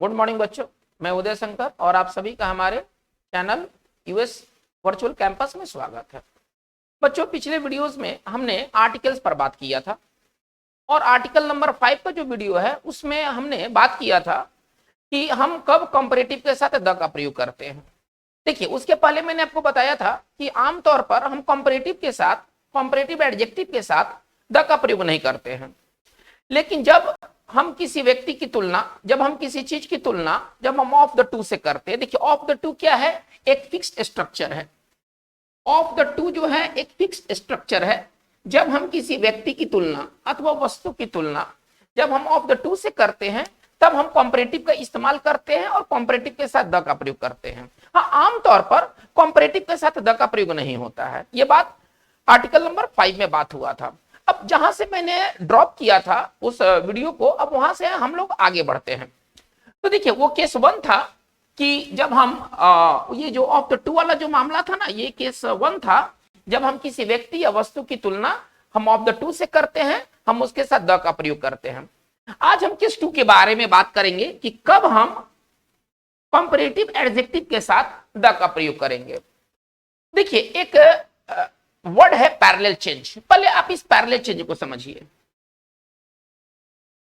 Good morning बच्चों, मैं उदय शंकर और आप सभी का हमारे चैनल यूएस वर्चुअल कैंपस में स्वागत है। बच्चों, पिछले वीडियोस में हमने आर्टिकल्स पर बात किया था और आर्टिकल नंबर 5 का जो वीडियो है उसमें हमने बात किया था कि हम कब कंपैरेटिव के साथ द का प्रयोग करते हैं। देखिए, उसके पहले मैंने आपको बताया था कि आमतौर पर हम कंपैरेटिव के साथ, कंपैरेटिव एडजेक्टिव के साथ द का प्रयोग नहीं करते हैं, लेकिन जब हम किसी व्यक्ति की तुलना, जब हम किसी चीज की तुलना, जब हम ऑफ द टू से करते हैं। देखिए, ऑफ द टू क्या है? एक फिक्स्ड स्ट्रक्चर है। ऑफ द टू जो है एक फिक्स्ड स्ट्रक्चर है। जब हम किसी व्यक्ति की तुलना अथवा वस्तु की तुलना जब हम ऑफ द टू से करते हैं तब हम कंपैरेटिव का इस्तेमाल करते हैं और कंपैरेटिव के साथ द का प्रयोग करते हैं। हाँ, आमतौर पर कंपैरेटिव के साथ द का प्रयोग नहीं होता है। यह बात आर्टिकल नंबर 5 में बात हुआ था। अब जहां से मैंने ड्रॉप किया था उस वीडियो को, अब वहां से हम लोग आगे बढ़ते हैं। तो देखिए, वो केस 1 था कि जब हम ये जो ऑफ द टू वाला जो मामला था ना, ये केस 1 था। जब हम किसी व्यक्ति या वस्तु की तुलना हम ऑफ द टू से करते हैं, हम उसके साथ द का प्रयोग करते हैं। आज हम केस 2 के बारे में बात करेंगे कि कब हम कंपैरेटिव एडजेक्टिव के साथ द का प्रयोग करेंगे। देखिए, एक वर्ड है पैरेलल चेंज। पहले आप इस पैरेलल चेंज को समझिए।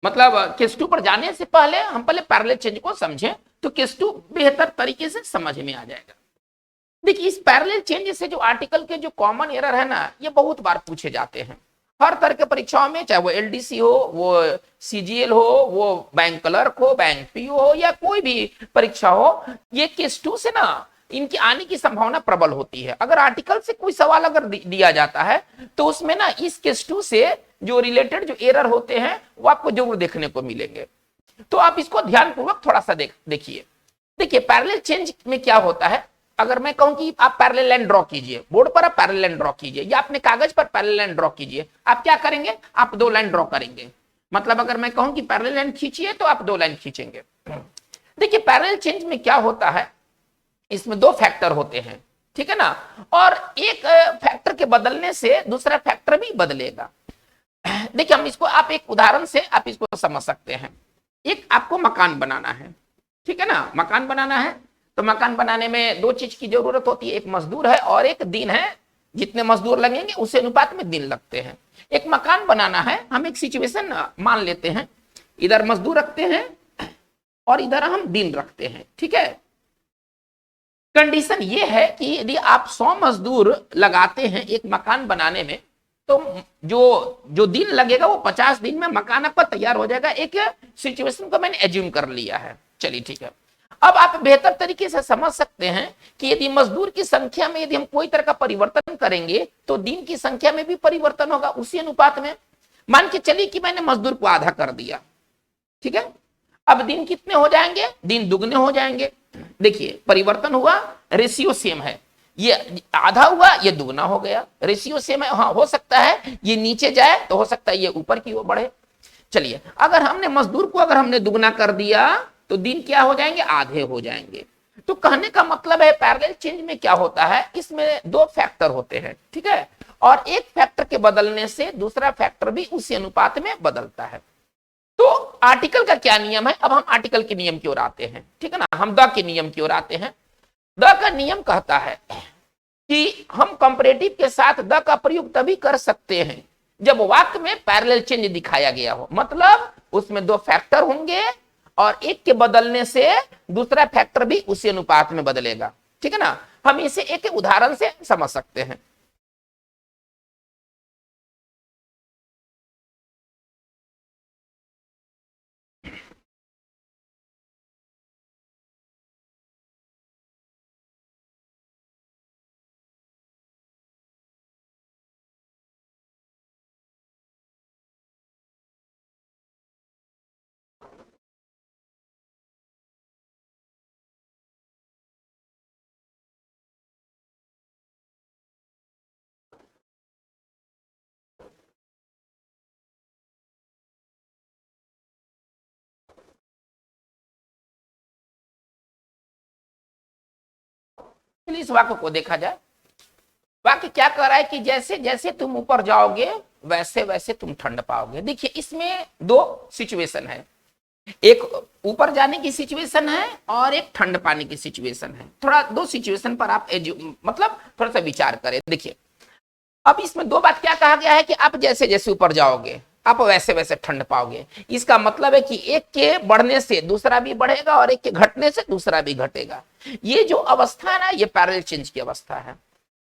मतलब केस 2 पर जाने से पहले हम पहले पैरेलल चेंज को समझें तो केस 2 बेहतर तरीके से समझ में आ जाएगा। देखिए, इस पैरेलल चेंज से जो आर्टिकल के जो कॉमन एरर है ना, ये बहुत बार पूछे जाते हैं हर तरह के परीक्षाओं में, चाहे वो एलडीसी हो, वो सीजीएल हो, वो बैंक क्लर्क हो, बैंक पीओ हो, या कोई भी परीक्षा हो। ये केस 2 से ना इनकी आने की संभावना प्रबल होती है। अगर आर्टिकल से कोई सवाल अगर दिया जाता है तो उसमें ना इस केस 2 से जो रिलेटेड जो एरर होते हैं वो आपको जरूर देखने को मिलेंगे। तो आप इसको ध्यानपूर्वक थोड़ा सा देखिए। देखिए, पैरेलल चेंज में क्या होता है। अगर मैं कहूं कि आप पैरेलल लाइन ड्रॉ कीजिए, बोर्ड पर आप पैरेलल लाइन ड्रॉ कीजिए या अपने कागज पर पैरेलल लाइन ड्रॉ कीजिए, आप क्या करेंगे? आप 2 लाइन ड्रॉ करेंगे। मतलब अगर मैं कहूं कि पैरेलल लाइन खींचिए तो आप 2 लाइन खींचेंगे। देखिए, पैरेलल चेंज में क्या होता है, इसमें 2 फैक्टर होते हैं, ठीक है ना। और एक फैक्टर के बदलने से दूसरा फैक्टर भी बदलेगा। देखिए, हम इसको आप एक उदाहरण से आप इसको समझ सकते हैं। एक आपको मकान बनाना है, ठीक है ना। मकान बनाना है तो मकान बनाने में 2 चीज की जरूरत होती है, एक मजदूर है और एक दिन है। जितने मजदूर लगेंगे उस अनुपात में दिन लगते हैं। एक मकान बनाना है, हम एक सिचुएशन मान लेते हैं, इधर मजदूर रखते हैं और इधर हम दिन रखते हैं, ठीक है। कंडीशन ये है कि यदि आप 100 मजदूर लगाते हैं एक मकान बनाने में तो जो दिन लगेगा वो 50 दिन में मकान आपका तैयार हो जाएगा। एक सिचुएशन को मैंने एज्यूम कर लिया है, चलिए ठीक है। अब आप बेहतर तरीके से समझ सकते हैं कि यदि मजदूर की संख्या में यदि हम कोई तरह का परिवर्तन करेंगे तो दिन की संख्या में भी परिवर्तन होगा उसी अनुपात में। मान के चलिए कि मैंने मजदूर को आधा कर दिया, ठीक है। अब दिन कितने हो जाएंगे? दिन दुगने हो जाएंगे। देखिए, परिवर्तन हुआ, रेशियो सेम है। ये आधा हुआ, ये दुगना हो गया। रेशियो सेम है। हाँ, हो सकता है ये नीचे जाए तो हो सकता है ये ऊपर की ओर बढ़े। चलिए, अगर हमने मजदूर को अगर हमने दुगना कर दिया तो दिन क्या हो जाएंगे? आधे हो जाएंगे। तो कहने का मतलब है पैरेलल चेंज में क्या होता है, इसमें 2 फैक्टर होते हैं, ठीक है। और एक फैक्टर के बदलने से दूसरा फैक्टर भी उसी अनुपात में बदलता है। तो आर्टिकल का क्या नियम है? अब हम आर्टिकल के नियम की ओर आते हैं, ठीक है ना। हम द के नियम की ओर आते हैं। द का नियम कहता है कि हम कंपैरेटिव के साथ द का प्रयोग तभी कर सकते हैं जब वाक्य में पैरेलल चेंज दिखाया गया हो। मतलब उसमें 2 फैक्टर होंगे और एक के बदलने से दूसरा फैक्टर भी उसी अनुपात में बदलेगा, ठीक है ना। हम इसे एक उदाहरण से समझ सकते हैं। इस वाक्य को देखा जाए। वाक्य क्या कह रहा है कि जैसे जैसे तुम ऊपर जाओगे वैसे वैसे तुम ठंड पाओगे। देखिए, इसमें 2 सिचुएशन है। एक ऊपर जाने की सिचुएशन है और एक ठंड पाने की सिचुएशन है। थोड़ा दो सिचुएशन पर आप मतलब थोड़ा सा विचार करें। देखिए अब इसमें दो बात क्या कहा गया है कि आप जैसे जैसे ऊपर जाओगे आप वैसे वैसे ठंड पाओगे। इसका मतलब है कि एक के बढ़ने से दूसरा भी बढ़ेगा और एक के घटने से दूसरा भी घटेगा। ये जो अवस्था है ना, ये पैरेलल चेंज की अवस्था है।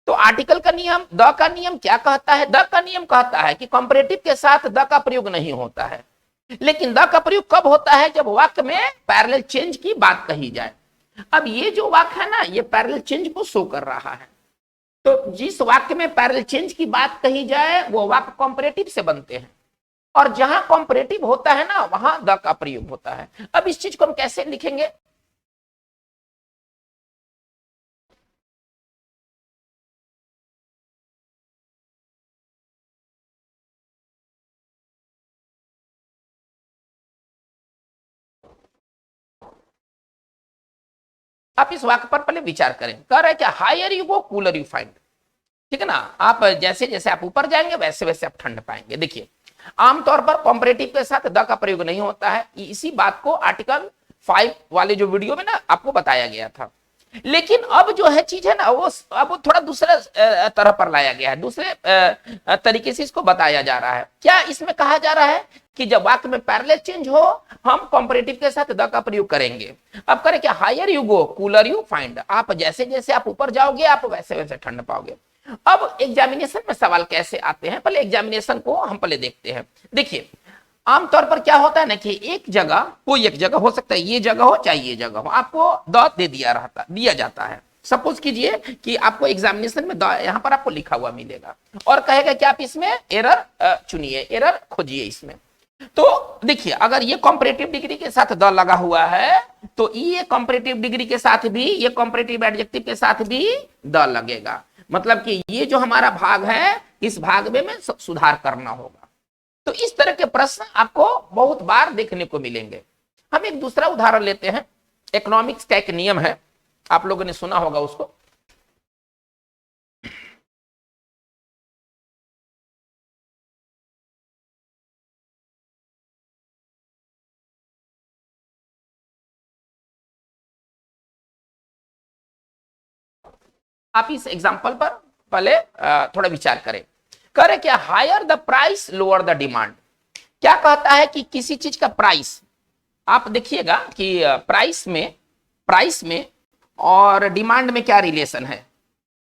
तो आर्टिकल का नियम, द का नियम क्या कहता है? द का नियम कहता है कि कंपैरेटिव के साथ द का प्रयोग नहीं होता है। लेकिन द का प्रयोग कब होता है? जब वाक्य में पैरेलल चेंज की बात कही जाए। अब ये जो वाक्य है ना, ये पैरेलल चेंज को शो कर रहा है। तो जिस वाक्य में पैरेलल चेंज की बात कही जाए वो वाक्य कंपैरेटिव से बनते हैं, और जहां कंपैरेटिव होता है ना वहां द का प्रयोग होता है। अब इस चीज को हम कैसे लिखेंगे? आप इस वाक्य पर पहले विचार करें। कह रहे हैं कि higher you go cooler you find. ठीक है ना, आप जैसे जैसे आप ऊपर जाएंगे वैसे वैसे आप ठंड पाएंगे। देखिए आमतौर पर कंपैरेटिव के साथ द का प्रयोग नहीं होता है। इसी बात को आर्टिकल 5 वाले जो वीडियो में ना आपको बताया गया था। लेकिन अब जो है चीज है ना, वो अब थोड़ा दूसरा तरह पर लाया गया है, दूसरे तरीके से इसको बताया जा रहा है। क्या इसमें कहा जा रहा है कि जब वाक्य में पैरेलल चेंज हो हम कंपैरेटिव के साथ द का प्रयोग करेंगे। अब करें क्या? Higher you go cooler you find. आप जैसे जैसे आप ऊपर जाओगे आप वैसे वैसे ठंड पाओगे। अब एग्जामिनेशन में सवाल कैसे आते हैं, पहले एग्जामिनेशन को हम पहले देखते हैं। देखिए आमतौर पर क्या होता है ना कि एक जगह, कोई एक जगह हो सकता है, ये जगह हो चाहे ये जगह हो, आपको द दे दिया जाता है। सपोज कीजिए कि आपको एग्जामिनेशन में यहाँ पर आपको लिखा हुआ मिलेगा और कहेगा कि आप इसमें एरर चुनिए, एरर खोजिए इसमें। तो देखिए अगर ये कॉम्परेटिव डिग्री के साथ द लगा हुआ है तो ये कॉम्परेटिव डिग्री के साथ भी, ये कॉम्परेटिव एडजेक्टिव के साथ भी द लगेगा। मतलब कि ये जो हमारा भाग है इस भाग में सुधार करना होगा। तो इस तरह के प्रश्न आपको बहुत बार देखने को मिलेंगे। हम एक दूसरा उदाहरण लेते हैं। इकोनॉमिक्स का एक नियम है, आप लोगों ने सुना होगा उसको। आप इस एग्जांपल पर पहले थोड़ा विचार करें। कह रहे क्या? Higher the price lower the demand. क्या कहता है कि किसी चीज का प्राइस, आप देखिएगा कि प्राइस में और डिमांड में क्या रिलेशन है।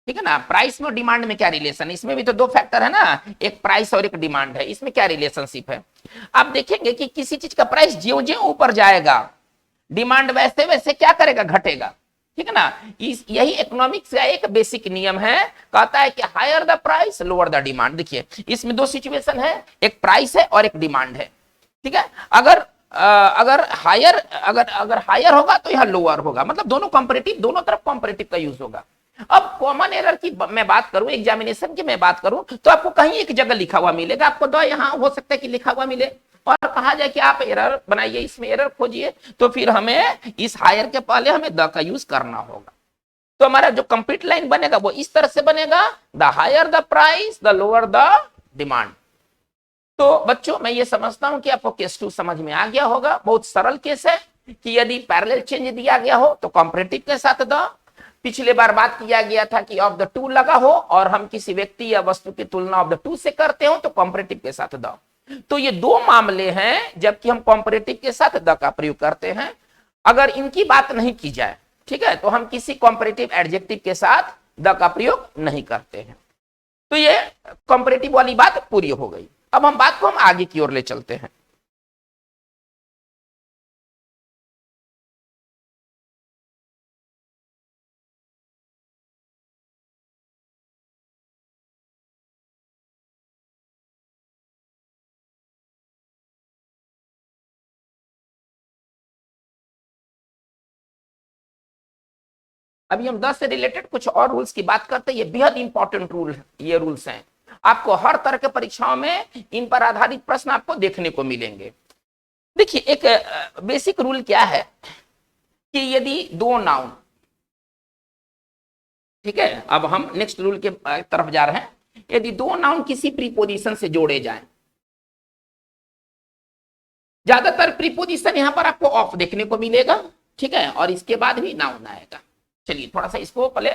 ठीक है ना, प्राइस में और डिमांड में क्या रिलेशन है? इसमें भी तो दो फैक्टर है ना, एक प्राइस और एक डिमांड है। इसमें क्या रिलेशनशिप है? आप देखेंगे कि किसी चीज का प्राइस ज्यों ज्यों ऊपर जाएगा डिमांड वैसे वैसे क्या करेगा? घटेगा। ठीक है ना, यही इकोनॉमिक्स का एक बेसिक नियम है। कहता है कि higher the price lower the demand. देखिए इसमें दो सिचुएशन है, एक प्राइस है और एक डिमांड है। ठीक है, अगर हायर होगा तो यहां लोअर होगा, मतलब दोनों कंपैरेटिव, दोनों तरफ कंपैरेटिव का यूज होगा। अब कॉमन एरर की मैं बात करूं, एग्जामिनेशन की मैं बात करूं, तो आपको कहीं एक जगह लिखा हुआ मिलेगा, आपको दो यहां हो सकता है कि लिखा हुआ मिले और कहा जाए कि आप एरर बनाइए, इसमें एरर खोजिए, तो फिर हमें इस हायर के पहले हमें द का यूज करना होगा। तो हमारा जो कंप्लीट लाइन बनेगा वो इस तरह से बनेगा, the higher the price the lower the demand. तो बच्चों मैं ये समझता हूं कि आपको केस 2 समझ में आ गया होगा। बहुत सरल केस है कि यदि पैरेलल चेंज दिया गया हो तो कंपैरेटिव के साथ द, पिछले बार बात किया गया था कि ऑफ द टू लगा हो और हम किसी व्यक्ति या वस्तु की तुलना ऑफ द टू से करते हो तो कंपैरेटिव के साथ द। तो ये दो मामले हैं जबकि हम कंपैरेटिव के साथ द का प्रयोग करते हैं। अगर इनकी बात नहीं की जाए, ठीक है, तो हम किसी कंपैरेटिव एडजेक्टिव के साथ द का प्रयोग नहीं करते हैं। तो ये कंपैरेटिव वाली बात पूरी हो गई। अब हम बात को हम आगे की ओर ले चलते हैं। अभी हम 10 से रिलेटेड कुछ और रूल्स की बात करते हैं। ये बेहद इंपॉर्टेंट रूल, ये रूल्स हैं, आपको हर तरह के परीक्षाओं में इन पर आधारित प्रश्न आपको देखने को मिलेंगे। देखिए एक बेसिक रूल क्या है कि यदि दो नाउन, ठीक है, अब हम नेक्स्ट रूल के तरफ जा रहे हैं। यदि दो नाउन किसी प्रीपोजिशन से जोड़े जाएं, ज्यादातर प्रीपोजिशन यहाँ पर आपको ऑफ देखने को मिलेगा, ठीक है, और इसके बाद भी नाउन आएगा। चलिए थोड़ा सा इसको पहले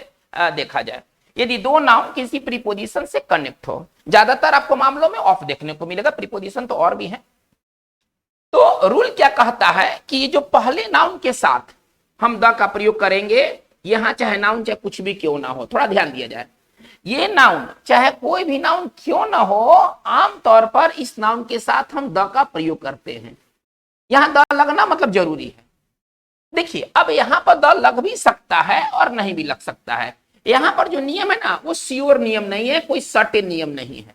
देखा जाए। यदि दो नाउन किसी प्रीपोजिशन से कनेक्ट हो, ज्यादातर आपको मामलों में ऑफ देखने को मिलेगा, प्रीपोजिशन तो और भी है। तो रूल क्या कहता है कि ये जो पहले नाउन के साथ हम द का प्रयोग करेंगे, यहां चाहे नाउन चाहे कुछ भी क्यों ना हो, थोड़ा ध्यान दिया जाए, ये नाउन चाहे कोई भी नाउन क्यों ना हो, आमतौर पर इस नाउन के साथ हम द का प्रयोग करते हैं। यहां द लगना मतलब जरूरी है। देखिए अब यहां पर द लग भी सकता है और नहीं भी लग सकता है। यहां पर जो नियम है ना, वो श्योर नियम नहीं है, कोई सर्टेन नियम नहीं है,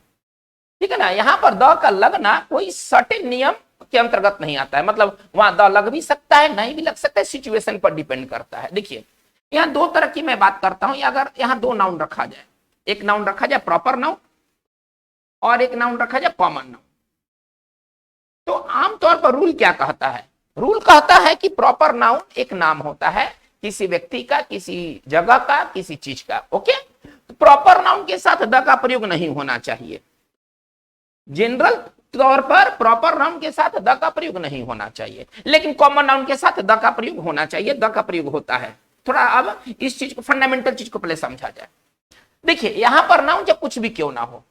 ठीक है ना। यहां पर द का लगना कोई सर्टेन नियम के अंतर्गत नहीं आता है, मतलब वहां द लग भी सकता है, नहीं भी लग सकता है, सिचुएशन पर डिपेंड करता है। देखिए यहां दो तरह की मैं बात करता हूं, अगर यहां दो नाउन रखा जाए, एक नाउन रखा जाए प्रॉपर नाउन और एक नाउन रखा जाए कॉमन नाउन, तो आमतौर पर रूल क्या कहता है? रूल कहता है कि प्रॉपर नाउन एक नाम होता है किसी व्यक्ति का, किसी जगह का, किसी चीज का। ओके, तो प्रॉपर नाउन के साथ द का प्रयोग नहीं होना चाहिए। जनरल तौर पर प्रॉपर नाउन के साथ द का प्रयोग नहीं होना चाहिए, लेकिन कॉमन नाउन के साथ द का प्रयोग होना चाहिए, द का प्रयोग होता है। थोड़ा अब इस चीज को, फंडामेंटल चीज को पहले समझा जाए। देखिए यहां पर नाउन जब कुछ भी क्यों ना हो,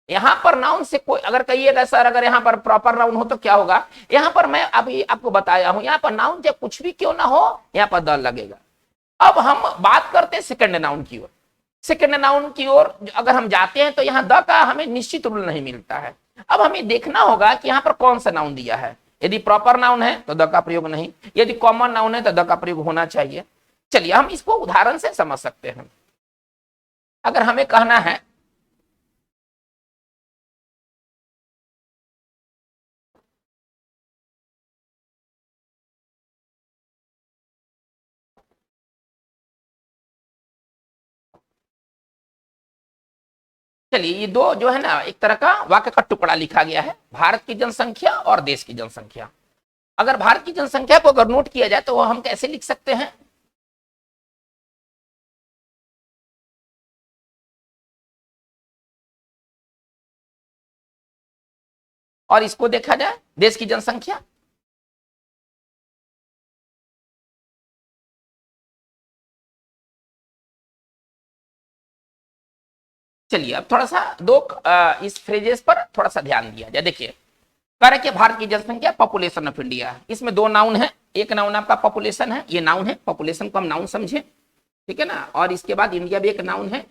यहां पर नाउन से कोई अगर कहिएगा सर अगर यहां पर प्रॉपर नाउन हो तो क्या होगा, यहां पर मैं अभी आपको बताया हूं, यहां पर नाउन जब कुछ भी क्यों ना हो यहां पर द लगेगा। अब हम बात करते हैं सेकंड नाउन की ओर। सेकंड नाउन की ओर अगर हम जाते हैं तो यहां द का हमें निश्चित रूल नहीं मिलता है। अब हमें देखना होगा कि यहां पर कौन सा नाउन दिया है। यदि प्रॉपर नाउन है तो द का प्रयोग नहीं, यदि कॉमन नाउन है तो द का प्रयोग होना चाहिए। चलिए हम इसको उदाहरण से समझ सकते हैं। अगर हमें कहना है चलिए ये दो जो है ना एक तरह का वाक्य का टुकड़ा लिखा गया है, भारत की जनसंख्या और देश की जनसंख्या। अगर भारत की जनसंख्या को अगर नोट किया जाए तो हम कैसे लिख सकते हैं? और इसको देखा जाए देश की जनसंख्या, चलिए अब थोड़ा सा दो इस फ्रेजेस पर थोड़ा सा ध्यान दिया जाए। देखिए कह रहे कि भारत की जनसंख्या, पॉपुलेशन ऑफ इंडिया, इसमें दो नाउन है। एक नाउन आपका पॉपुलेशन है, ये नाउन है, पॉपुलेशन को हम नाउन समझे, ठीक है ना। और इसके बाद इंडिया भी एक नाउन है,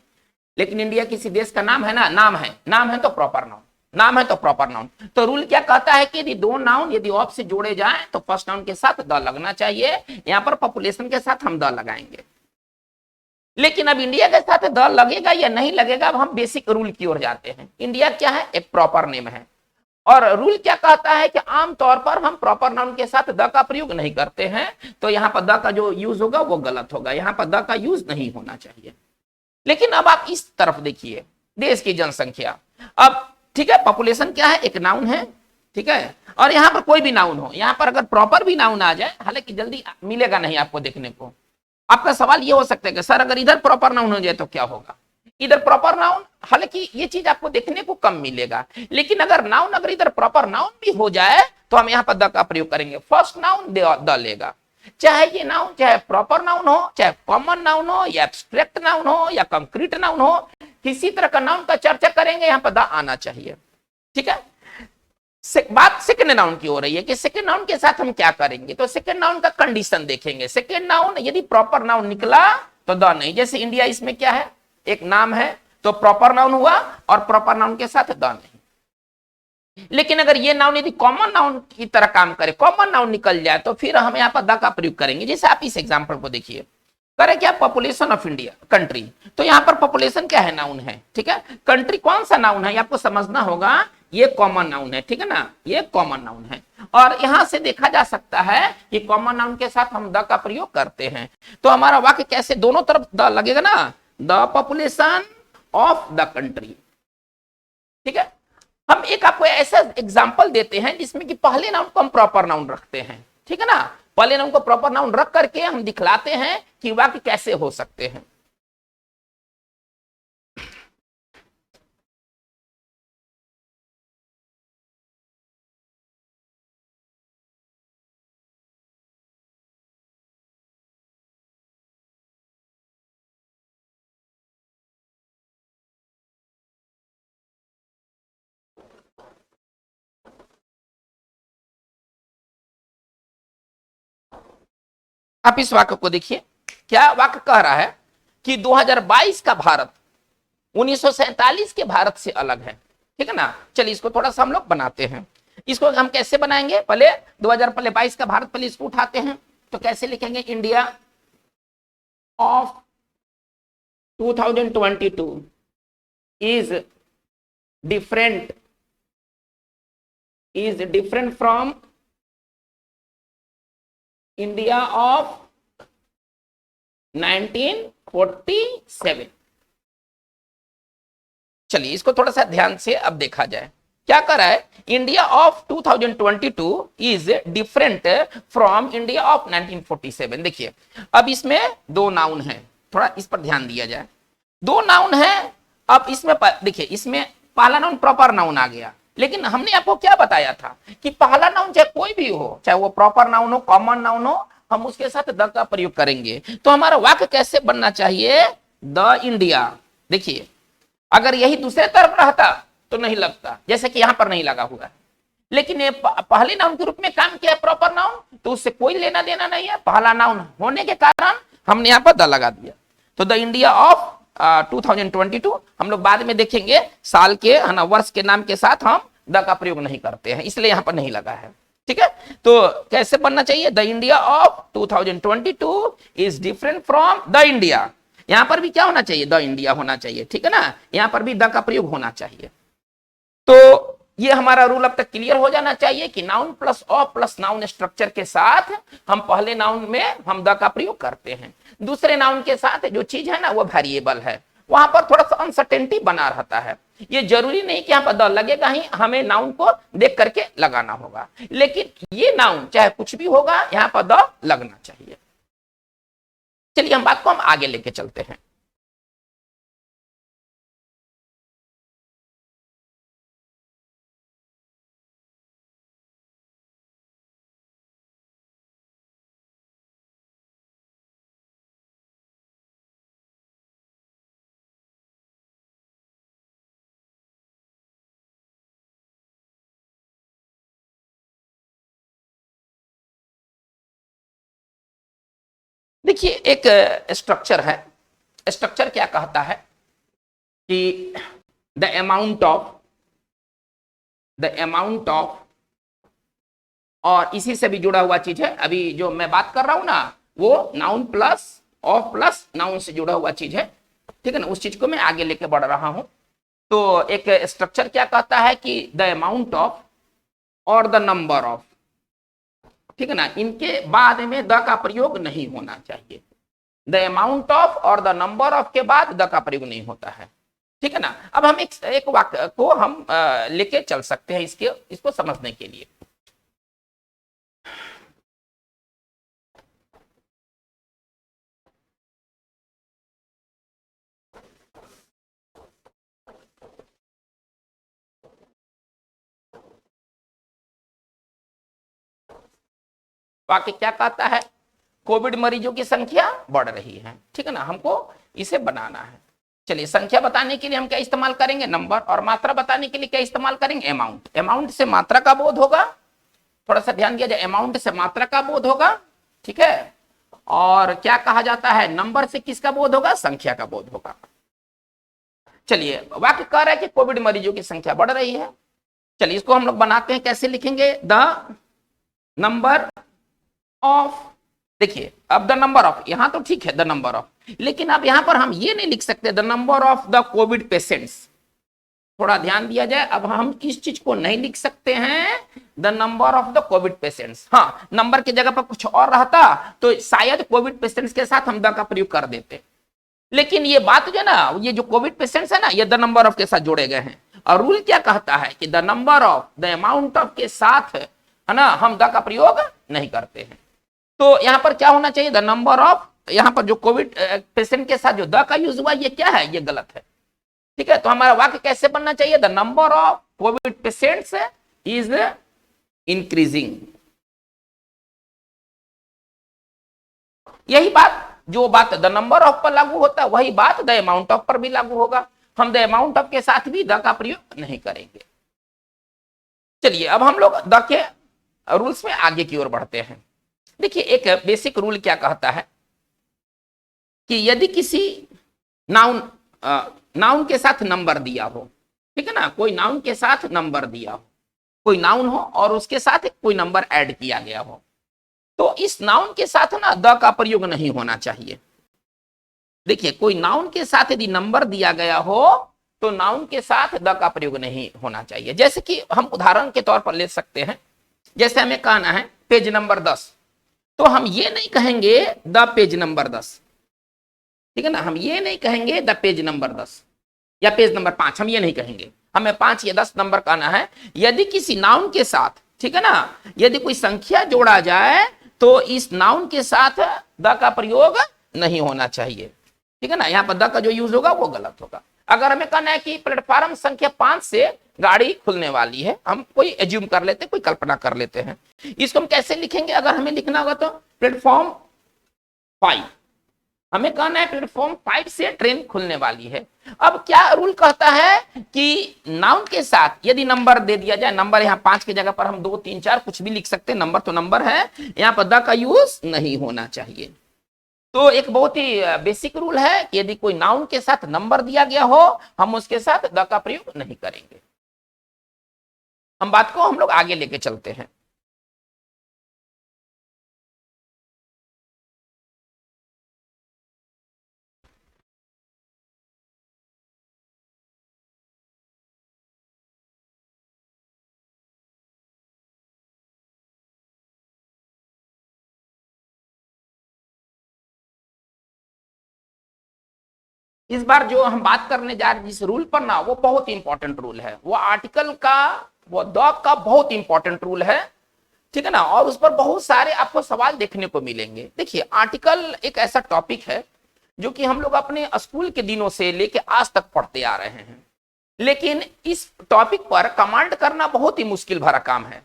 लेकिन इंडिया किसी देश का नाम है ना, नाम है, नाम है तो प्रॉपर नाउन, नाम है तो प्रॉपर नाउन। तो रूल क्या कहता है कि यदि दो नाउन यदि ऑफ से जोड़े जाएं तो फर्स्ट नाउन के साथ द लगना चाहिए। यहां पर पॉपुलेशन के साथ हम द लगाएंगे, लेकिन अब इंडिया के साथ द लगेगा या नहीं लगेगा, अब हम बेसिक रूल की ओर जाते हैं। इंडिया क्या है? एक प्रॉपर नेम है, और रूल क्या कहता है कि आमतौर पर हम प्रॉपर नाउन के साथ द का प्रयोग नहीं करते हैं, तो यहां पर द का जो यूज होगा वो गलत होगा, यहां पर द का यूज नहीं होना चाहिए। लेकिन अब आप इस तरफ देखिए, देश की जनसंख्या, अब ठीक है पॉपुलेशन क्या है? एक नाउन है, ठीक है, और यहां पर कोई भी नाउन हो, यहां पर अगर प्रॉपर भी नाउन आ जाए, हालांकि जल्दी मिलेगा नहीं आपको देखने को। आपका सवाल ये हो सकता है कि सर अगर इधर प्रॉपर नाउन हो जाए तो क्या होगा? इधर प्रॉपर नाउन, हालांकि ये चीज आपको देखने को कम मिलेगा, लेकिन अगर नाउन अगर इधर प्रॉपर नाउन भी हो जाए तो हम यहाँ पर द का प्रयोग करेंगे। फर्स्ट नाउन द लेगा, चाहे ये नाउन चाहे प्रॉपर नाउन हो, चाहे कॉमन नाउन हो, या एब्स्ट्रैक्ट नाउन हो, या कंक्रीट नाउन हो, किसी तरह का नाउन का चर्चा करेंगे यहाँ पर द आना चाहिए, ठीक है। बात सेकंड नाउन की हो रही है कि सेकंड नाउन के साथ हम क्या करेंगे, तो सेकंड नाउन का कंडीशन देखेंगे। सेकंड नाउन यदि प्रॉपर नाउन निकला तो द नहीं, जैसे इंडिया, इसमें क्या है? एक नाम है, तो प्रॉपर नाउन हुआ और प्रॉपर नाउन के साथ द नहीं। लेकिन अगर ये नाउन यदि कॉमन नाउन की तरह काम करे, कॉमन नाउन निकल जाए, तो फिर हम यहाँ पर द का प्रयोग करेंगे। जैसे आप इस एग्जाम्पल को देखिए, करें क्या? पॉपुलेशन ऑफ इंडिया, कंट्री, तो यहां पर पॉपुलेशन क्या है? नाउन है, ठीक है। कंट्री कौन सा नाउन है? आपको समझना होगा, ये कॉमन नाउन है, ठीक है ना, ये कॉमन नाउन है। और यहां से देखा जा सकता है कि कॉमन नाउन के साथ हम द का प्रयोग करते हैं, तो हमारा वाक्य कैसे दोनों तरफ द लगेगा ना, the population of the country, ठीक है। हम एक आपको ऐसा एग्जाम्पल देते हैं जिसमें कि पहले नाउन को हम प्रॉपर नाउन रखते हैं, ठीक है ना, पहले नाउन को प्रॉपर नाउन रख करके हम दिखलाते हैं कि वाक्य कैसे हो सकते हैं। आप इस वाक्य को देखिए, क्या वाक्य कह रहा है कि 2022 का भारत 1947 के भारत से अलग है। ठीक है ना। चलिए इसको थोड़ा सा हम लोग बनाते हैं। इसको हम कैसे बनाएंगे, पहले 2022 का भारत, पहले इसको उठाते हैं। तो कैसे लिखेंगे, India of 2022 is different from India of 1947। चलिए इसको थोड़ा सा ध्यान से अब देखा जाए, क्या कर रहा है, India of 2022 is different from India of 1947। देखिए अब इसमें दो नाउन है, थोड़ा इस पर ध्यान दिया जाए। दो नाउन है। अब इसमें देखिए, इसमें पहला नाउन प्रॉपर नाउन आ गया, लेकिन हमने आपको क्या बताया था कि पहला नाउन चाहे कोई भी हो, चाहे वो प्रॉपर नाउन हो, कॉमन नाउन हो, हम उसके साथ द का प्रयोग करेंगे। तो हमारा वाक्य कैसे बनना चाहिए, द इंडिया। देखिए अगर यही दूसरे तरफ रहता तो नहीं लगता, जैसे कि यहां पर नहीं लगा हुआ है, लेकिन ये पहले नाउन के रूप में काम किया है प्रॉपर नाउन, तो उससे कोई लेना देना नहीं है। पहला नाउन होने के कारण हमने यहां पर द लगा दिया। तो द इंडिया ऑफ 2022 हम लोग बाद में देखेंगे, साल के है ना, वर्ष के नाम के साथ हम द का प्रयोग नहीं करते हैं, इसलिए यहां पर नहीं लगा है। ठीक है। तो कैसे बनना चाहिए, the India of 2022 is different from the India. यहां पर भी क्या होना चाहिए, द इंडिया होना चाहिए। ठीक है ना, यहां पर भी द का प्रयोग होना चाहिए। तो ये हमारा रूल अब तक क्लियर हो जाना चाहिए कि noun plus of plus noun structure के साथ हम पहले नाउन में हम द का प्रयोग करते हैं। दूसरे नाउन के साथ जो चीज है ना वो वेरिएबल है, वहां पर थोड़ा सा अनसर्टेनिटी बना रहता है। ये जरूरी नहीं कि यहाँ पर द लगेगा ही, हमें नाउन को देख करके लगाना होगा, लेकिन ये नाउन चाहे कुछ भी होगा यहाँ पर द लगना चाहिए। चलिए हम बात को हम आगे लेके चलते हैं। देखिए एक स्ट्रक्चर है, स्ट्रक्चर क्या कहता है कि द अमाउंट ऑफ, और इसी से भी जुड़ा हुआ चीज है, अभी जो मैं बात कर रहा हूं ना वो noun plus of plus noun से जुड़ा हुआ चीज है। ठीक है ना, उस चीज को मैं आगे लेके बढ़ रहा हूं। तो एक स्ट्रक्चर क्या कहता है कि द अमाउंट ऑफ और द नंबर ऑफ, ठीक है ना, इनके बाद में द का प्रयोग नहीं होना चाहिए। द अमाउंट ऑफ और द नंबर ऑफ के बाद द का प्रयोग नहीं होता है। ठीक है ना। अब हम एक वाक्य को हम लेके चल सकते हैं इसको समझने के लिए। वाक्य क्या कहता है, कोविड मरीजों की संख्या बढ़ रही है। ठीक है ना, हमको इसे बनाना है। चलिए संख्या बताने के लिए हम क्या इस्तेमाल करेंगे, नंबर, और मात्रा बताने के लिए क्या इस्तेमाल करेंगे, अमाउंट। अमाउंट से मात्रा का बोध होगा, थोड़ा सा ध्यान दिया जाए, अमाउंट से मात्रा का बोध होगा। ठीक है। और क्या कहा जाता है, नंबर से किसका बोध होगा, संख्या का बोध होगा। चलिए वाक्य कह रहा है कि कोविड मरीजों की संख्या बढ़ रही है। चलिए इसको हम लोग बनाते हैं, कैसे लिखेंगे, द नंबर ऑफ। देखिए अब द नंबर ऑफ, यहां तो ठीक है द नंबर ऑफ, लेकिन अब यहां पर हम ये नहीं लिख सकते the number of the Covid patients. थोड़ा ध्यान दिया जाए, अब हम इस चीज को नहीं लिख सकते हैं the number of the Covid patients. हाँ, नंबर की जगह पर कुछ और रहता तो शायद कोविड पेशेंट्स के साथ हम द का प्रयोग कर देते, लेकिन ये बात जो ना, ये जो कोविड पेशेंट्स है ना, ये द नंबर ऑफ के साथ जोड़े गए हैं। और रूल क्या कहता है कि the number of the amount of के साथ है ना हम द का प्रयोग नहीं करते हैं। तो यहां पर क्या होना चाहिए, द नंबर ऑफ, यहां पर जो कोविड पेशेंट के साथ जो द का यूज हुआ ये क्या है, ये गलत है। ठीक है। तो हमारा वाक्य कैसे बनना चाहिए, the number of Covid patients is increasing. यही बात, जो बात द नंबर ऑफ पर लागू होता है वही बात द अमाउंट ऑफ पर भी लागू होगा। हम द अमाउंट ऑफ के साथ भी द का प्रयोग नहीं करेंगे। चलिए अब हम लोग द के रूल्स में आगे की ओर बढ़ते हैं। देखिए एक बेसिक रूल क्या कहता है कि यदि किसी नाउन नाउन के साथ नंबर दिया हो, ठीक है ना, कोई नाउन के साथ नंबर दिया हो, कोई नाउन हो और उसके साथ कोई नंबर ऐड किया गया हो, तो इस नाउन के साथ ना द का प्रयोग नहीं होना चाहिए। देखिए कोई नाउन के साथ यदि नंबर दिया गया हो तो नाउन के साथ द का प्रयोग नहीं होना चाहिए। जैसे कि हम उदाहरण के तौर पर ले सकते हैं, जैसे हमें कहना है पेज नंबर 10, तो हम ये नहीं कहेंगे द पेज नंबर 10, ठीक है ना, हम ये नहीं कहेंगे द पेज नंबर 10 या पेज नंबर 5, हम ये नहीं कहेंगे, हमें 5 या 10 नंबर कहना है। यदि किसी नाउन के साथ, ठीक है ना, यदि कोई संख्या जोड़ा जाए तो इस नाउन के साथ द का प्रयोग नहीं होना चाहिए, ठीक है ना, यहाँ पर द का जो यूज होगा वो गलत होगा। अगर हमें कहना है कि प्लेटफॉर्म संख्या 5 से गाड़ी खुलने वाली है, हम कोई एज्यूम कर लेते हैं, कोई कल्पना कर लेते हैं, इसको हम कैसे लिखेंगे? अगर हमें लिखना होगा तो प्लेटफॉर्म 5, हमें कहना है प्लेटफॉर्म 5 से ट्रेन खुलने वाली है। अब क्या रूल कहता है कि नाउन के साथ यदि नंबर दे दिया जाए, नंबर यहाँ 5 की जगह पर हम 2 3 4 कुछ भी लिख सकते हैं, नंबर तो नंबर है, यहाँ पर द का यूज नहीं होना चाहिए। तो एक बहुत ही बेसिक रूल है कि यदि कोई नाउन के साथ नंबर दिया गया हो, हम उसके साथ द का प्रयोग नहीं करेंगे। हम बात को हम लोग आगे लेके चलते हैं। इस बार जो हम बात करने जा रहे हैं जिस रूल पर ना, वो बहुत इंपॉर्टेंट रूल है, वो आर्टिकल का, वो द का बहुत इंपॉर्टेंट रूल है, ठीक है ना, और उस पर बहुत सारे आपको सवाल देखने को मिलेंगे। देखिए आर्टिकल एक ऐसा टॉपिक है जो कि हम लोग अपने स्कूल के दिनों से लेके आज तक पढ़ते आ रहे हैं, लेकिन इस टॉपिक पर कमांड करना बहुत ही मुश्किल भरा काम है।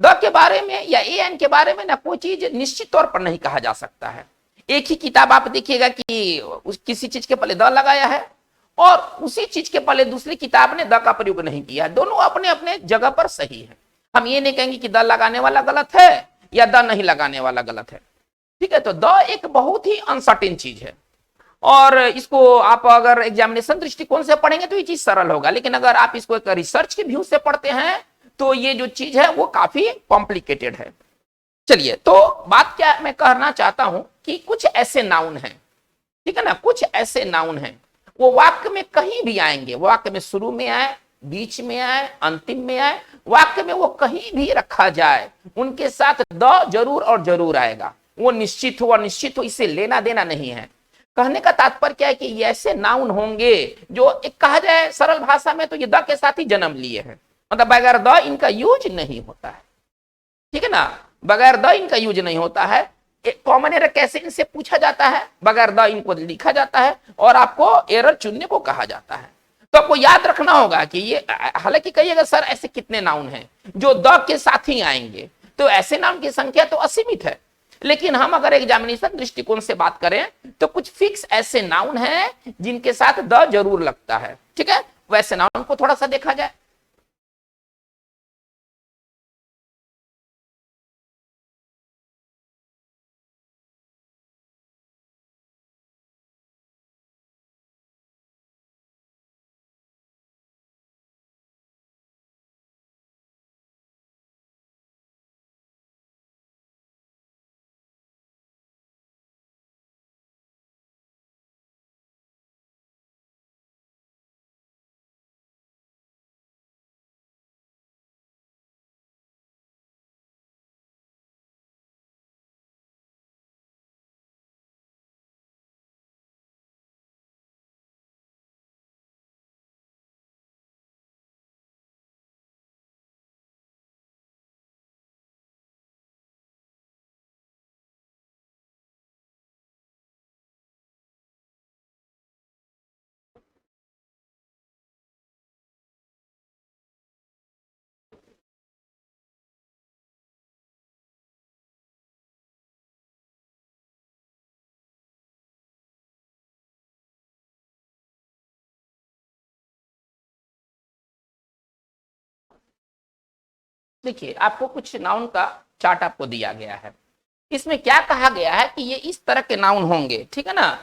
द के बारे में या ए एन के बारे में ना कोई चीज निश्चित तौर पर नहीं कहा जा सकता है। एक ही किताब आप देखिएगा कि किसी चीज के पहले द लगाया है और उसी चीज के पहले दूसरी किताब ने द का प्रयोग नहीं किया है, दोनों अपने अपने जगह पर सही है। हम ये नहीं कहेंगे कि द लगाने वाला गलत है या द नहीं लगाने वाला गलत है, ठीक है। तो द एक बहुत ही अनसर्टेन चीज है और इसको आप अगर एग्जामिनेशन दृष्टिकोण से पढ़ेंगे तो ये चीज सरल होगा, लेकिन अगर आप इसको एक रिसर्च के व्यू से पढ़ते हैं तो ये जो चीज है वो काफी कॉम्प्लिकेटेड है। चलिए, तो बात क्या मैं कहना चाहता हूं कि कुछ ऐसे नाउन हैं, ठीक है ना, कुछ ऐसे नाउन हैं वो वाक्य में कहीं भी आएंगे, वाक्य में शुरू में आए, बीच में आए, अंतिम में आए, वाक्य में वो कहीं भी रखा जाए उनके साथ द जरूर और जरूर आएगा, वो निश्चित हो अनिश्चित हो, इससे लेना देना नहीं है। कहने का तात्पर्य क्या है कि ये ऐसे नाउन होंगे जो एक कहा जाए सरल भाषा में तो ये द के साथ ही जन्म लिए हैं, मतलब बगैर द इनका यूज नहीं होता है, ठीक है ना, बगैर द इनका यूज नहीं होता है। कॉमन एरर कैसे इनसे पूछा जाता है, बगैर द इनको लिखा जाता है और आपको एरर चुनने को कहा जाता है। तो आपको याद रखना होगा कि ये, हालांकि कहिएगा सर ऐसे कितने नाउन हैं जो द के साथ ही आएंगे, तो ऐसे नाउन की संख्या तो असीमित है, लेकिन हम अगर एग्जामिनेशन दृष्टिकोण से बात करें तो कुछ फिक्स ऐसे नाउन हैं जिनके साथ द जरूर लगता है, ठीक है। वैसे नाउन को थोड़ा सा देखा जाए। देखिए आपको कुछ नाउन का चार्ट आपको दिया गया है, इसमें क्या कहा गया है कि ये इस तरह के नाउन होंगे, ठीक है ना।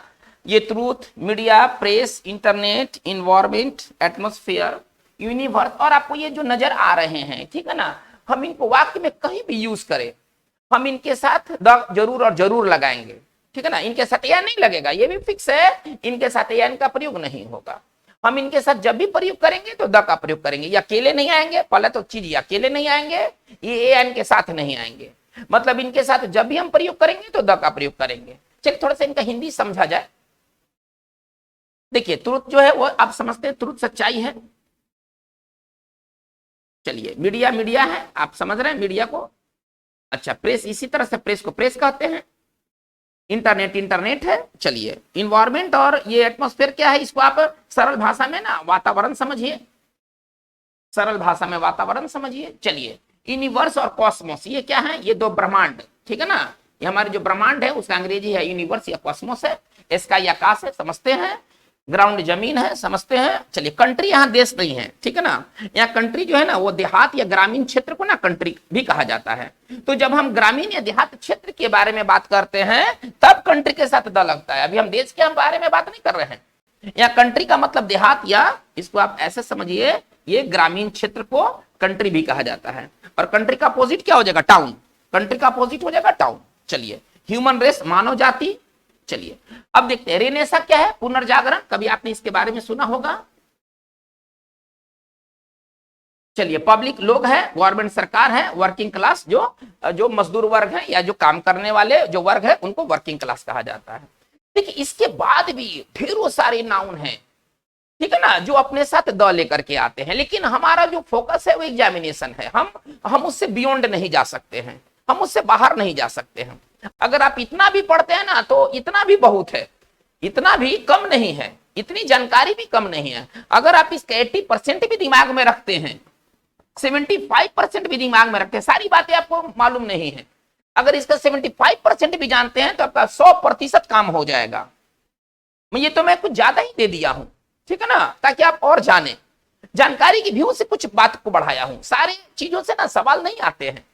ये truth, media, press, internet, environment, atmosphere, universe, और आपको ये जो नजर आ रहे हैं, ठीक है ना, हम इनको वाक्य में कहीं भी यूज करें, हम इनके साथ द जरूर और जरूर लगाएंगे, ठीक है ना। इनके साथ या नहीं लगेगा, ये भी फिक्स है, इनके साथ या इनका प्रयोग नहीं होगा। हम इनके साथ जब भी प्रयोग करेंगे तो द का प्रयोग करेंगे। ये अकेले नहीं आएंगे, पहले तो चीज ये अकेले नहीं आएंगे, ये एन के साथ नहीं आएंगे, मतलब इनके साथ जब भी हम प्रयोग करेंगे तो द का प्रयोग करेंगे। चलिए थोड़ा सा इनका हिंदी समझा जाए। देखिए ट्रुथ जो है वो आप समझते हैं, ट्रुथ सच्चाई है। चलिए मीडिया, मीडिया है, आप समझ रहे हैं मीडिया को। अच्छा प्रेस, इसी तरह से प्रेस को प्रेस कहते हैं। इंटरनेट, इंटरनेट है। चलिए इन्वायरमेंट और ये एटमॉस्फेयर क्या है, इसको आप सरल भाषा में ना वातावरण समझिए, सरल भाषा में वातावरण समझिए। चलिए यूनिवर्स और कॉस्मोस, ये क्या है, ये दो ब्रह्मांड, ठीक है ना। ये हमारे जो ब्रह्मांड है उसका अंग्रेजी है यूनिवर्स या कॉस्मोस है। स्काई आकाश है, समझते हैं। ग्राउंड जमीन है, समझते हैं। चलिए कंट्री यहाँ देश नहीं है, ठीक है ना। यहाँ कंट्री जो है ना वो देहात या ग्रामीण क्षेत्र को ना कंट्री भी कहा जाता है। तो जब हम ग्रामीण या देहात क्षेत्र के बारे में बात करते हैं तब कंट्री के साथ द लगता है। अभी हम देश के हम बारे में बात नहीं कर रहे हैं। यहाँ कंट्री का मतलब देहात, या इसको आप ऐसे समझिए, ये ग्रामीण क्षेत्र को कंट्री भी कहा जाता है। और कंट्री का अपोजिट क्या हो जाएगा, टाउन। कंट्री का अपोजिट हो जाएगा टाउन। चलिए ह्यूमन रेस, मानव जाति। चलिए अब देखते हैं रेनेसा क्या है, पुनर्जागरण, कभी आपने इसके बारे में सुना होगा। चलिए पब्लिक लोग है, गवर्नमेंट सरकार है, वर्किंग क्लास जो जो मजदूर वर्ग है या जो काम करने वाले जो वर्ग है उनको वर्किंग क्लास कहा जाता है। देखिए इसके बाद भी ढेरों सारे नाउन हैं, ठीक है ना, जो अपने साथ द लेकर के आते हैं। लेकिन हमारा जो फोकस है वो एग्जामिनेशन है, हम उससे बियॉन्ड नहीं जा सकते हैं, हम उससे बाहर नहीं जा सकते हैं। अगर आप इतना भी पढ़ते हैं ना तो इतना भी बहुत है, इतना भी कम नहीं है, इतनी जानकारी भी कम नहीं है। अगर आप इसका 80% भी दिमाग में रखते हैं, 75% भी दिमाग में रखते हैं, सारी बातें आपको मालूम नहीं है, अगर इसका 75% भी जानते हैं तो आपका 100% काम हो जाएगा। ये तो मैं कुछ ज्यादा ही दे दिया हूं, ठीक है ना, ताकि आप और जाने, जानकारी की व्यू से कुछ बात को बढ़ाया हूं। सारी चीजों से ना सवाल नहीं आते हैं।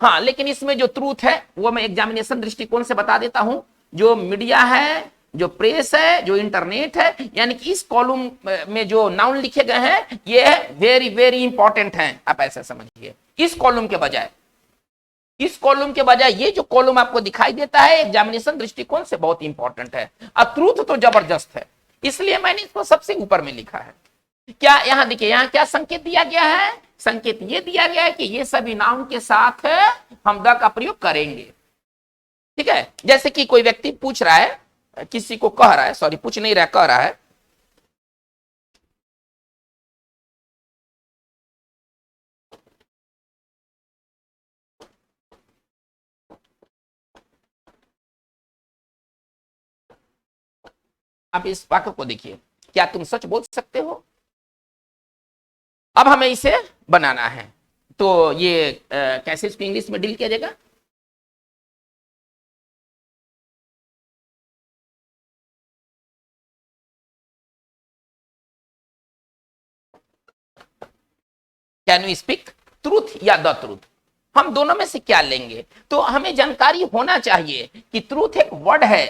हाँ लेकिन इसमें जो ट्रूथ है वो मैं एग्जामिनेशन दृष्टिकोण से बता देता हूं। जो मीडिया है, जो प्रेस है, जो इंटरनेट है, यानी कि इस कॉलम में जो नाउन लिखे गए हैं ये वेरी वेरी इंपॉर्टेंट हैं। आप ऐसा समझिए, इस कॉलम के बजाय, इस कॉलम के बजाय ये जो कॉलम आपको दिखाई देता है एग्जामिनेशन दृष्टिकोण से बहुत इंपॉर्टेंट है। और ट्रूथ तो जबरदस्त है, इसलिए मैंने इसको सबसे ऊपर में लिखा है। क्या यहाँ देखिए, यहाँ क्या संकेत दिया गया है, संकेत ये दिया गया है कि ये सभी नाउन के साथ हम द का प्रयोग करेंगे, ठीक है। जैसे कि कोई व्यक्ति पूछ रहा है, किसी को कह रहा है, सॉरी पूछ नहीं रहा, कह रहा है, आप इस वाक्य को देखिए, क्या तुम सच बोल सकते हो। अब हमें इसे बनाना है, तो ये कैसे इसको इंग्लिश में डील किया जाएगा। कैन यू स्पीक ट्रूथ या द ट्रूथ, हम दोनों में से क्या लेंगे। तो हमें जानकारी होना चाहिए कि ट्रूथ एक वर्ड है,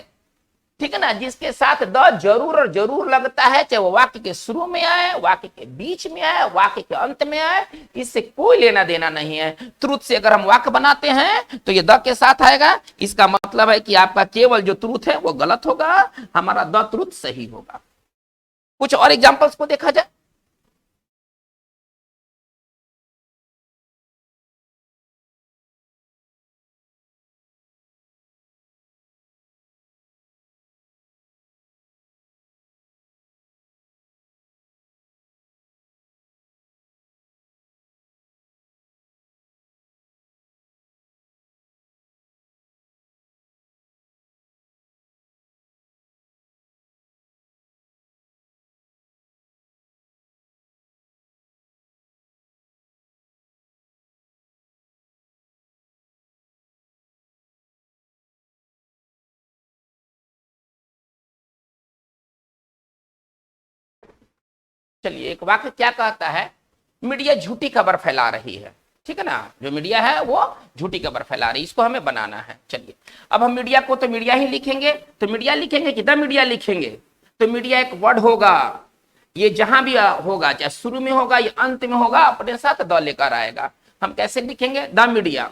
ठीक है ना, जिसके साथ द जरूर और जरूर लगता है, चाहे वो वाक्य के शुरू में आए, वाक्य के बीच में आए, वाक्य के अंत में आए, इससे कोई लेना देना नहीं है। ट्रूथ से अगर हम वाक्य बनाते हैं तो ये द के साथ आएगा, इसका मतलब है कि आपका केवल जो ट्रूथ है वो गलत होगा, हमारा द ट्रूथ सही होगा। कुछ और एग्जांपल्स को देखा जाए। चलिए एक वाक्य क्या कहता है, मीडिया झूठी खबर फैला रही है, ठीक है ना, जो मीडिया है वो झूठी खबर फैला रही है, इसको हमें बनाना है। चलिए अब हम मीडिया को तो मीडिया ही लिखेंगे, तो मीडिया लिखेंगे कि द मीडिया लिखेंगे, तो मीडिया एक वर्ड होगा, ये जहां भी होगा, चाहे शुरू में होगा या अंत में होगा, अपने साथ द लेकर आएगा। हम कैसे लिखेंगे, द मीडिया,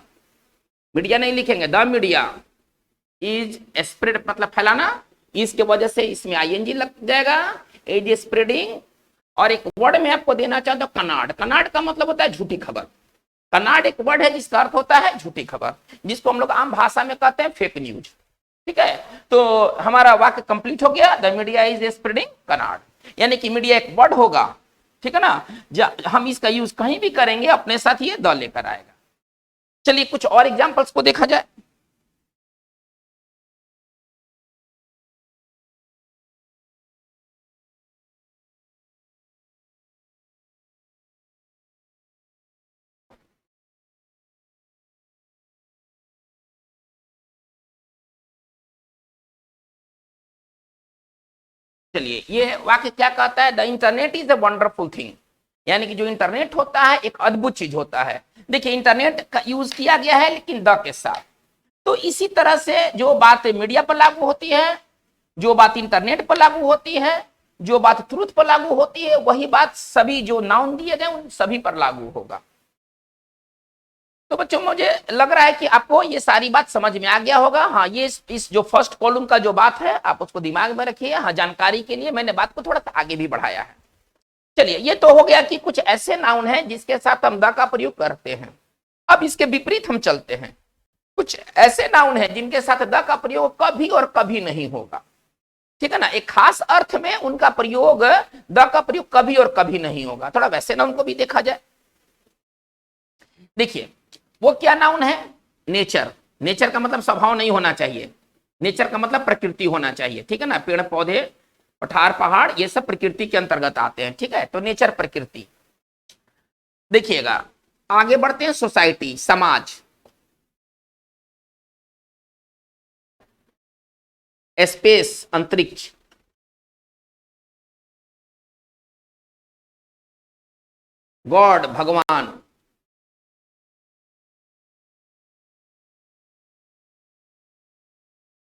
मीडिया नहीं लिखेंगे, द मीडिया इज स्प्रेड, मतलब फैलाना, इसके वजह से इसमें आईएनजी लग जाएगा, इज स्प्रेडिंग। और एक वर्ड में आपको देना चाहता हूं, कनाड, कनाड का मतलब होता है झूठी खबर। कनाड एक वर्ड है जिसका अर्थ होता है झूठी खबर, जिसको हम लोग आम भाषा में कहते हैं फेक न्यूज। ठीक है, तो हमारा वाक्य कंप्लीट हो गया, the media is spreading canard, यानी कि मीडिया एक वर्ड होगा, ठीक है ना, हम इसका यूज कहीं भी करेंगे अपने साथ ये द लेकर आएगा। चलिए कुछ और एग्जांपल्स को देखा जाए। चलिए ये वाक्य क्या कहता है, the internet is a wonderful thing, यानी कि जो इंटरनेट होता है एक अद्भुत चीज होता है। देखिए इंटरनेट का यूज किया गया है लेकिन द के साथ, तो इसी तरह से जो बात मीडिया पर लागू होती है, जो बात इंटरनेट पर लागू होती है, जो बात ट्रूथ पर लागू होती है, वही बात सभी जो नाउन दिए गए उन सभी पर लागू होगा। तो बच्चों मुझे लग रहा है कि आपको ये सारी बात समझ में आ गया होगा। हाँ, ये इस जो फर्स्ट कॉलम का जो बात है आप उसको दिमाग में रखिए। हाँ, जानकारी के लिए मैंने बात को थोड़ा सा आगे भी बढ़ाया है। चलिए ये तो हो गया कि कुछ ऐसे नाउन हैं जिसके साथ हम द का प्रयोग करते हैं। अब इसके विपरीत हम चलते हैं, कुछ ऐसे नाउन हैं जिनके साथ द का प्रयोग कभी और कभी नहीं होगा। ठीक है ना, एक खास अर्थ में उनका प्रयोग, द का प्रयोग कभी और कभी नहीं होगा। थोड़ा वैसे नाउन को भी देखा जाए। देखिए वो क्या नाउन है, नेचर। नेचर का मतलब स्वभाव नहीं होना चाहिए, नेचर का मतलब प्रकृति होना चाहिए। ठीक है ना, पेड़ पौधे पठार पहाड़ ये सब प्रकृति के अंतर्गत आते हैं। ठीक है, तो नेचर प्रकृति। देखिएगा आगे बढ़ते हैं, सोसाइटी समाज, स्पेस अंतरिक्ष, गॉड भगवान,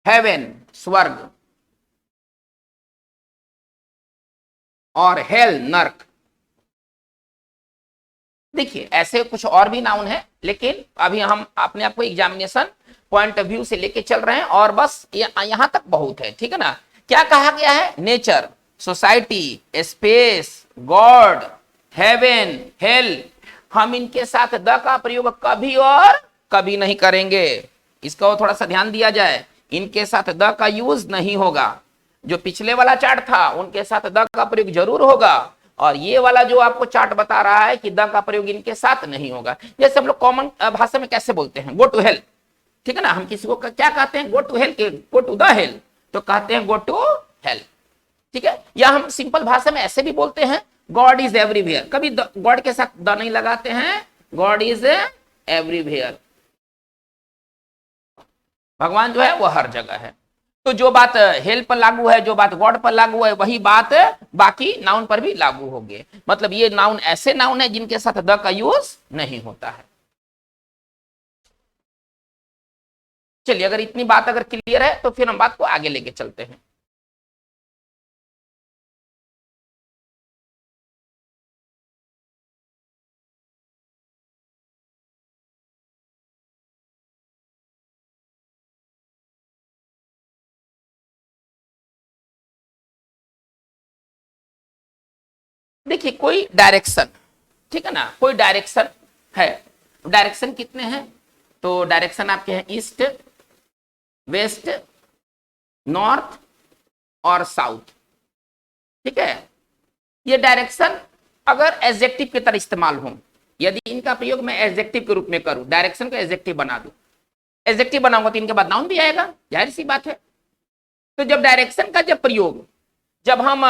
हेवन स्वर्ग, और हेल नर्क। देखिए ऐसे कुछ और भी नाउन है, लेकिन अभी हम अपने आप को एग्जामिनेशन पॉइंट ऑफ व्यू से लेके चल रहे हैं और बस यहां तक बहुत है। ठीक है ना, क्या कहा गया है, nature, society, space, god, heaven, hell, हम इनके साथ द का प्रयोग कभी और कभी नहीं करेंगे। इसका थोड़ा सा ध्यान दिया जाए, इनके साथ द का यूज नहीं होगा। जो पिछले वाला चार्ट था उनके साथ द का प्रयोग जरूर होगा, और ये वाला जो आपको चार्ट बता रहा है कि द का प्रयोग इनके साथ नहीं होगा। जैसे हम लोग कॉमन भाषा में कैसे बोलते हैं, गो टू हेल। ठीक है ना, हम किसी को क्या कहते हैं, go to hell, go to the hell, तो कहते हैं गो टू हेल। ठीक है, या हम सिंपल भाषा में ऐसे भी बोलते हैं, गॉड इज एवरीवेयर। कभी गॉड के साथ द नहीं लगाते हैं, गॉड इज एवरीवेयर, भगवान जो है वो हर जगह है। तो जो बात हेल पर लागू है, जो बात गॉड पर लागू है, वही बात बाकी नाउन पर भी लागू होगी। मतलब ये नाउन ऐसे नाउन है जिनके साथ द का यूज नहीं होता है। चलिए अगर इतनी बात अगर क्लियर है तो फिर हम बात को आगे लेके चलते हैं। देखिए कोई डायरेक्शन, ठीक है ना, कोई डायरेक्शन है। डायरेक्शन कितने हैं, तो डायरेक्शन आपके हैं ईस्ट, वेस्ट, नॉर्थ और साउथ। ठीक है, ये डायरेक्शन अगर एडजेक्टिव की तरह इस्तेमाल हो, यदि इनका प्रयोग मैं एडजेक्टिव के रूप में करूं, डायरेक्शन को एडजेक्टिव बना दूं, एडजेक्टिव बनाऊंगा तो इनके बाद नाउन भी आएगा, जाहिर सी बात है। तो जब डायरेक्शन का जब प्रयोग जब हम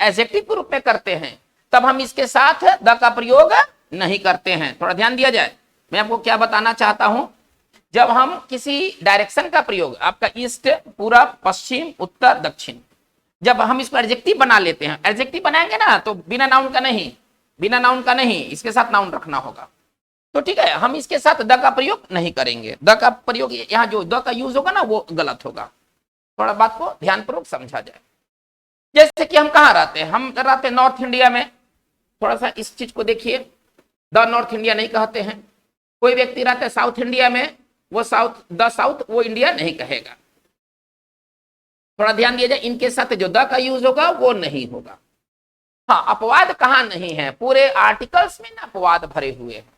एडजेक्टिव के रूप में करते हैं, तब हम इसके साथ द का प्रयोग नहीं करते हैं। थोड़ा ध्यान दिया जाए, मैं आपको क्या बताना चाहता हूं। जब हम किसी डायरेक्शन का प्रयोग, आपका ईस्ट, पूरब, पश्चिम, उत्तर, दक्षिण, जब हम इसको एडजेक्टिव बना लेते हैं, एडजेक्टिव बनाएंगे ना तो बिना नाउन का नहीं, बिना नाउन का नहीं, इसके साथ नाउन रखना होगा। तो ठीक है, हम इसके साथ द का प्रयोग नहीं करेंगे। द का प्रयोग यहाँ जो द का यूज होगा ना वो गलत होगा। थोड़ा बात को ध्यानपूर्वक समझा जाए। जैसे कि हम कहाँ रहते हैं, हम रहते हैं नॉर्थ इंडिया में। थोड़ा सा इस चीज को देखिए, द नॉर्थ इंडिया नहीं कहते हैं। कोई व्यक्ति रहता है साउथ इंडिया में, वो द साउथ वो इंडिया नहीं कहेगा। थोड़ा ध्यान दिया जाए, इनके साथ जो द का यूज होगा वो नहीं होगा। हाँ, अपवाद कहाँ नहीं है, पूरे आर्टिकल्स में ना अपवाद भरे हुए हैं।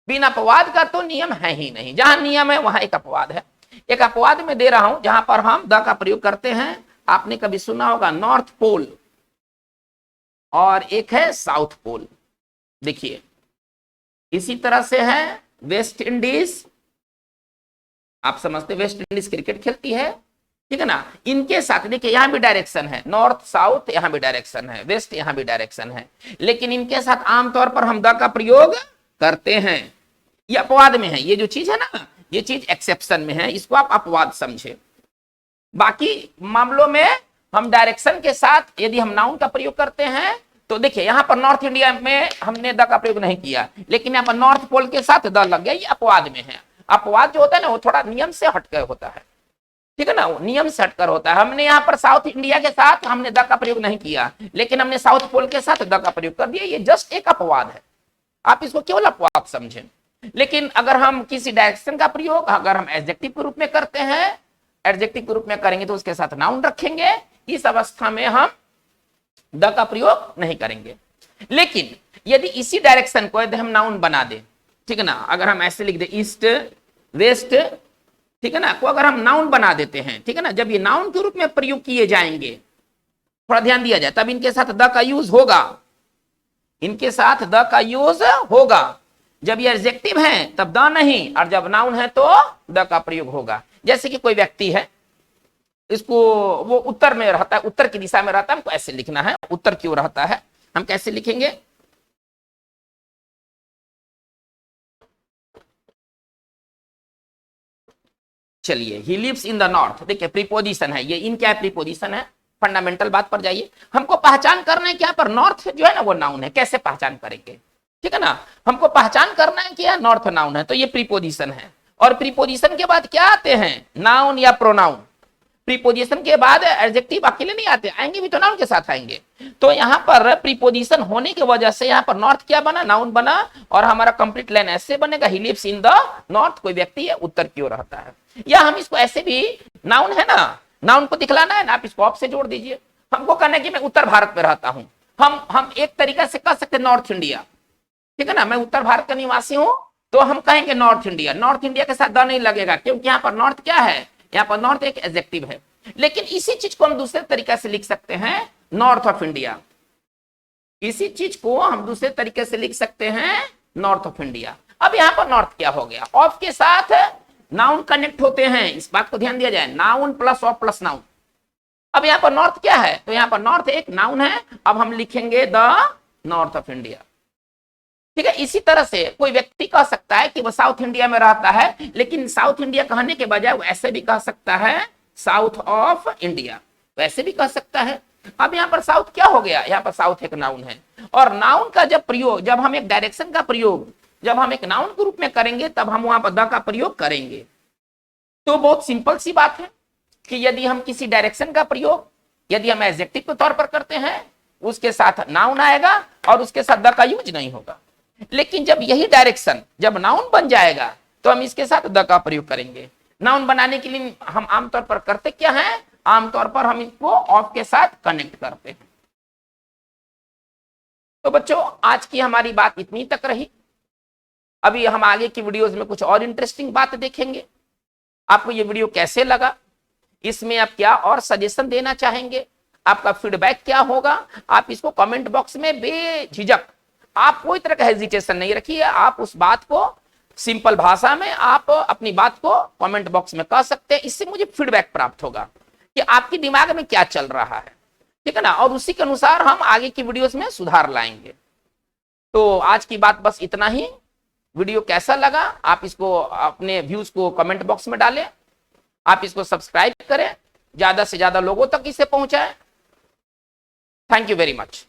बिना अपवाद का तो नियम है ही नहीं। जहां नियम है वहां एक अपवाद है। एक अपवाद में दे रहा हूं जहां पर हम द का प्रयोग करते हैं। आपने कभी सुना होगा नॉर्थ पोल और एक है साउथ पोल। देखिए, इसी तरह से है वेस्ट इंडीज। आप समझते, वेस्ट इंडीज क्रिकेट खेलती है, ठीक है ना। इनके साथ देखिए यहां भी डायरेक्शन है, नॉर्थ साउथ यहां भी डायरेक्शन है, वेस्ट यहां भी डायरेक्शन है, लेकिन इनके साथ आमतौर पर हम द का प्रयोग करते हैं। ये अपवाद में है, ये जो चीज है ना, ये चीज एक्सेप्शन में है, इसको आप अपवाद समझे। बाकी मामलों में हम डायरेक्शन के साथ यदि हम नाउन का प्रयोग करते हैं तो देखिए यहां पर नॉर्थ इंडिया में हमने द का प्रयोग नहीं किया, लेकिन यहाँ पर नॉर्थ पोल के साथ द लग गया, ये अपवाद में है। अपवाद जो होता है ना वो थोड़ा नियम से हटकर होता है, ठीक है ना, वो नियम से हटकर होता है। हमने यहाँ पर साउथ इंडिया के साथ हमने द का प्रयोग नहीं किया, लेकिन हमने साउथ पोल के साथ द का प्रयोग कर दिया, ये जस्ट एक अपवाद है। आप इसको केवल अपवाद समझें। लेकिन अगर हम किसी डायरेक्शन का प्रयोग अगर हम एडजेक्टिव के रूप में करते हैं, एडजेक्टिव के रूप में करेंगे तो उसके साथ नाउन रखेंगे, इस अवस्था में हम द का प्रयोग नहीं करेंगे। लेकिन यदि इसी डायरेक्शन को यदि हम नाउन बना दे, ठीक है ना, अगर हम ऐसे लिख दे ईस्ट वेस्ट, ठीक है ना, को अगर हम नाउन बना देते हैं, ठीक है ना, जब ये नाउन के रूप में प्रयोग किए जाएंगे, थोड़ा ध्यान दिया जाए, तब इनके साथ द का यूज होगा, इनके साथ द का यूज होगा। जब ये एडजेक्टिव है तब द नहीं, और जब नाउन है तो द का प्रयोग होगा। जैसे कि कोई व्यक्ति है, इसको वो उत्तर में रहता है, उत्तर की दिशा में रहता है, हमको ऐसे लिखना है, उत्तर की ओर रहता है, हम कैसे लिखेंगे, चलिए, he lives in the north. देखिए प्रीपोजिशन है ये, इन क्या है, प्रीपोजिशन है। फंडामेंटल बात पर जाइए, हमको पहचान करना है कि यहाँ पर नॉर्थ जो है ना वो नाउन है, कैसे पहचान करेंगे, ठीक है ना, हमको पहचान करना है कि यह नॉर्थ नाउन है, तो ये प्रीपोजिशन है। और प्रीपोजिशन के बाद क्या आते हैं, नाउन या प्रोनाउन। प्रीपोजिशन के बाद एडजेक्टिव अकेले नहीं आते, आएंगे भी तो नाउन के साथ आएंगे। तो यहाँ पर प्रीपोजिशन होने की वजह से यहाँ पर नॉर्थ क्या बना, नाउन बना, और हमारा कंप्लीट लाइन ऐसे बनेगा, he lives in the north, कोई व्यक्ति है उत्तर की ओर रहता है। या हम इसको ऐसे भी, नाउन है ना, नाउन को दिखलाना है ना, आप इसको ऑफ से जोड़ दीजिए। हमको कहना है कि मैं उत्तर भारत में रहता हूं, हम एक तरीका से कह सकते नॉर्थ इंडिया, ठीक है ना, मैं उत्तर भारत का निवासी हूं, तो हम कहेंगे नॉर्थ इंडिया। नॉर्थ इंडिया के साथ द नहीं लगेगा, क्योंकि यहाँ पर नॉर्थ क्या है, यहाँ पर नॉर्थ एक एडजेक्टिव है। लेकिन इसी चीज को हम दूसरे तरीके से लिख सकते हैं, नॉर्थ ऑफ इंडिया। इसी चीज को हम दूसरे तरीके से लिख सकते हैं, नॉर्थ ऑफ इंडिया। अब यहाँ पर नॉर्थ क्या हो गया, ऑफ के साथ नाउन कनेक्ट होते हैं, इस बात को ध्यान दिया जाए, noun plus of plus noun. अब यहाँ पर नॉर्थ क्या है, तो यहाँ पर नॉर्थ एक नाउन है, अब हम लिखेंगे द नॉर्थ ऑफ इंडिया, ठीक है। इसी तरह से कोई व्यक्ति कह सकता है कि वो साउथ इंडिया में रहता है, लेकिन साउथ इंडिया कहने के बजाय वो ऐसे भी कह सकता है साउथ ऑफ इंडिया, वैसे भी कह सकता है। अब यहाँ पर साउथ क्या हो गया, यहाँ पर साउथ एक नाउन है, और नाउन का जब प्रयोग, जब हम एक डायरेक्शन का प्रयोग जब हम एक नाउन के रूप में करेंगे, तब हम वहां पर द का प्रयोग करेंगे। तो बहुत सिंपल सी बात है कि यदि हम किसी डायरेक्शन का प्रयोग यदि हम एडजेक्टिव के तौर पर करते हैं, उसके साथ नाउन आएगा और उसके साथ द का यूज नहीं होगा। लेकिन जब यही डायरेक्शन जब नाउन बन जाएगा तो हम इसके साथ द का प्रयोग करेंगे। नाउन बनाने के लिए हम आमतौर पर करते क्या है, आमतौर पर हम इसको ऑफ के साथ कनेक्ट करते हैं। तो बच्चों आज की हमारी बात इतनी तक रही। अभी हम आगे की वीडियोस में कुछ और इंटरेस्टिंग बात देखेंगे। आपको ये वीडियो कैसे लगा, इसमें आप क्या और सजेशन देना चाहेंगे, आपका फीडबैक क्या होगा, आप इसको कमेंट बॉक्स में बेझिझक, आप कोई तरह का हेजिटेशन नहीं रखिए, आप उस बात को सिंपल भाषा में आप अपनी बात को कमेंट बॉक्स में कह सकते हैं। इससे मुझे फीडबैक प्राप्त होगा कि आपके दिमाग में क्या चल रहा है, ठीक है ना, और उसी के अनुसार हम आगे की वीडियोस में सुधार लाएंगे। तो आज की बात बस इतना ही। वीडियो कैसा लगा, आप इसको अपने व्यूज को कमेंट बॉक्स में डालें, आप इसको सब्सक्राइब करें, ज्यादा से ज्यादा लोगों तक इसे पहुंचाएं। Thank you very much.